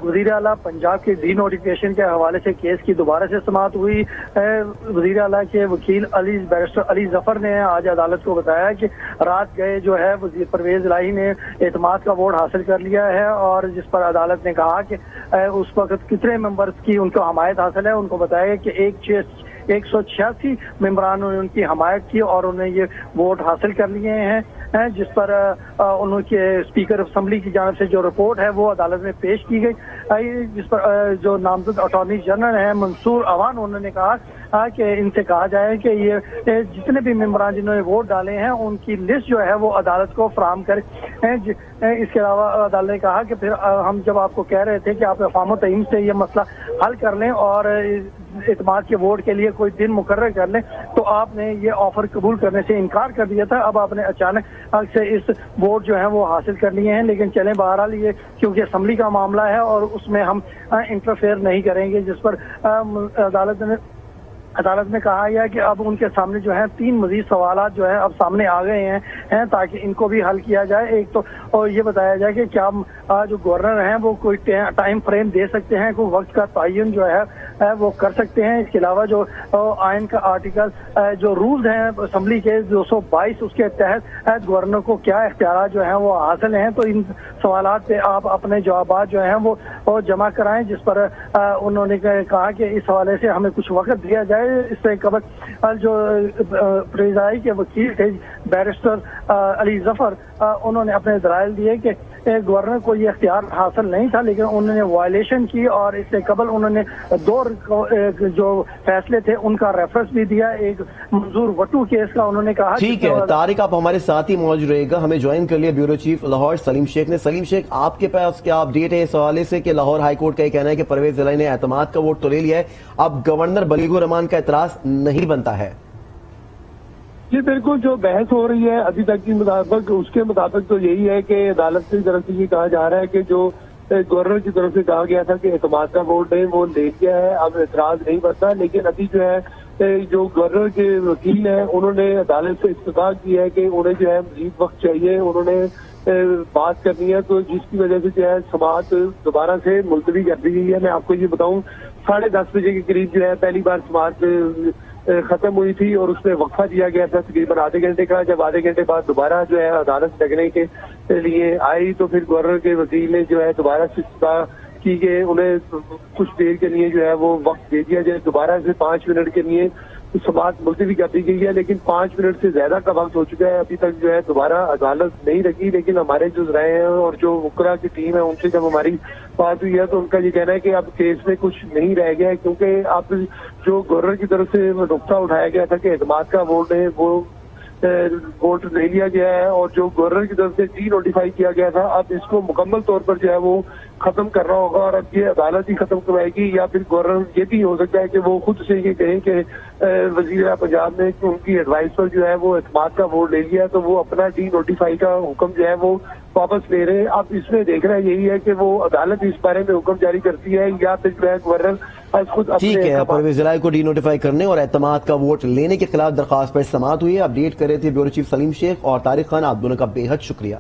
وزیر اعلیٰ پنجاب کے ڈی نوٹیفکیشن کے حوالے سے کیس کی دوبارہ سے سماعت ہوئی۔ وزیر اعلیٰ کے وکیل بیرسٹر علی ظفر نے آج عدالت کو بتایا کہ رات گئے جو ہے وزیر پرویز الہی نے اعتماد کا ووٹ حاصل کر لیا ہے، اور جس پر عدالت نے کہا کہ اس وقت کتنے ممبرز کی ان کو حمایت حاصل ہے۔ ان کو بتایا کہ 186 ممبران نے ان کی حمایت کی اور انہیں یہ ووٹ حاصل کر لیے ہیں، جس پر انہوں کے اسپیکر اسمبلی کی جانب سے جو رپورٹ ہے وہ عدالت میں پیش کی گئی، جس پر جو نامزد اٹارنی جنرل ہیں منصور عوان، انہوں نے کہا کہ ان سے کہا جائے کہ یہ جتنے بھی ممبران جنہوں نے ووٹ ڈالے ہیں ان کی لسٹ جو ہے وہ عدالت کو فراہم کرے۔ اس کے علاوہ عدالت نے کہا کہ پھر ہم جب آپ کو کہہ رہے تھے کہ آپ افہام و تفہیم سے یہ مسئلہ حل کر لیں اور اعتماد کے ووٹ کے لیے کوئی دن مقرر کر لیں، تو آپ نے یہ آفر قبول کرنے سے انکار کر دیا تھا۔ اب آپ نے اچانک سے اس ووٹ جو ہیں وہ حاصل کر لیے ہیں، لیکن چلیں بہرحال یہ کیونکہ اسمبلی کا معاملہ ہے اور اس میں ہم انٹرفیئر نہیں کریں گے، جس پر عدالت نے کہا ہے کہ اب ان کے سامنے جو ہیں 3 مزید سوالات جو ہیں اب سامنے آ گئے ہیں تاکہ ان کو بھی حل کیا جائے۔ ایک تو اور یہ بتایا جائے کہ کیا جو گورنر ہیں وہ کوئی ٹائم فریم دے سکتے ہیں، کوئی وقت کا تعین جو ہے وہ کر سکتے ہیں۔ اس کے علاوہ جو آئین کا آرٹیکل جو رولز ہیں اسمبلی کے 222 اس کے تحت گورنر کو کیا اختیارات جو ہیں وہ حاصل ہیں، تو ان سوالات پہ آپ اپنے جوابات جو ہیں وہ جمع کرائیں، جس پر انہوں نے کہا کہ اس حوالے سے ہمیں کچھ وقت دیا جائے۔ اس سے قبل جو پریزائی کے وکیل تھے بیرسٹر علی ظفر، انہوں نے اپنے دلائل دیے کہ گورنر کو یہ اختیار حاصل نہیں تھا، لیکن انہوں نے وائلیشن کی، اور اس سے قبل انہوں نے 2 جو فیصلے تھے ان کا ریفرنس بھی دیا۔ ایک منظور وٹو کیس کا انہوں نے کہا ٹھیک ہے طارق، آپ ہمارے ساتھ ہی موجود رہے گا، ہمیں جوائن کر لیا بیورو چیف لاہور سلیم شیخ نے۔ سلیم شیخ، آپ کے پاس کیا اپڈیٹ ہے اس حوالے سے کہ لاہور ہائی کورٹ کا یہ کہنا ہے کہ پرویز الہی نے اعتماد کا ووٹ تو لے لیا ہے، اب گورنر بلیغ الرحمان کا اعتراض نہیں بنتا ہے؟ جی بالکل، جو بحث ہو رہی ہے ابھی تک کے مطابق تو یہی ہے کہ عدالت کی طرف سے یہ کہا جا رہا ہے کہ جو گورنر کی طرف سے کہا گیا تھا کہ اعتماد کا ووٹ ہے وہ لے گیا ہے، اب اعتراض نہیں بنتا۔ لیکن ابھی جو ہے جو گورنر کے وکیل ہیں انہوں نے عدالت سے استدعا کی ہے کہ انہیں جو ہے مزید وقت چاہیے، انہوں نے بات کرنی ہے، تو جس کی وجہ سے جو ہے سماعت دوبارہ سے ملتوی کر دی گئی ہے۔ میں آپ کو یہ بتاؤں 10:30 بجے کے قریب جو ہے پہلی بار سماعت ختم ہوئی تھی اور اس میں وقفہ دیا گیا تھا تقریباً آدھے گھنٹے کا۔ جب آدھے گھنٹے بعد دوبارہ جو ہے عدالت لگنے کے لیے آئی تو پھر گورنر کے وکیل نے جو ہے دوبارہ سے استدعا کی کہ انہیں کچھ دیر کے لیے جو ہے وہ وقت دے دیا جائے، دوبارہ سے 5 منٹ کے لیے سماعت ملتوی کر دی گئی ہے، لیکن 5 منٹ سے زیادہ کا وقت ہو چکا ہے، ابھی تک جو ہے دوبارہ عدالت نہیں لگی۔ لیکن ہمارے جو ذرائع ہیں اور جو وکلاء کی ٹیم ہے ان سے جب ہماری بات ہوئی ہے تو ان کا یہ کہنا ہے کہ اب کیس میں کچھ نہیں رہ گیا ہے، کیونکہ اب جو گورنر کی طرف سے نقطہ اٹھایا گیا تھا کہ اعتماد کا ووٹ ہے وہ ووٹ لے لیا گیا ہے، اور جو گورنر کی طرف سے ڈی نوٹیفائی کیا گیا تھا اب اس کو مکمل طور پر جو ہے وہ ختم کرنا ہوگا، اور اب یہ عدالت ہی ختم کروائے گی، یا پھر گورنر یہ بھی ہو سکتا ہے کہ وہ خود سے یہ کہیں کہ وزیر اعلیٰ پنجاب نے ان کی ایڈوائس پر جو ہے وہ اعتماد کا ووٹ لے لیا تو وہ اپنا ڈی نوٹیفائی کا حکم جو ہے وہ واپس لے رہے ہیں۔ اب اس میں دیکھنا یہی ہے کہ وہ عدالت اس بارے میں حکم جاری کرتی ہے یا پھر جو ہے گورنر خود اپنے۔ ٹھیک ہے، پرویز الہی کو ڈی نوٹیفائی کرنے اور اعتماد کا ووٹ لینے کے خلاف درخواست پر سماعت ہوئی ہے۔ اپڈیٹ کر رہے تھے بیورو چیف سلیم شیخ اور طارق خان، آپ دونوں کا بے حد شکریہ۔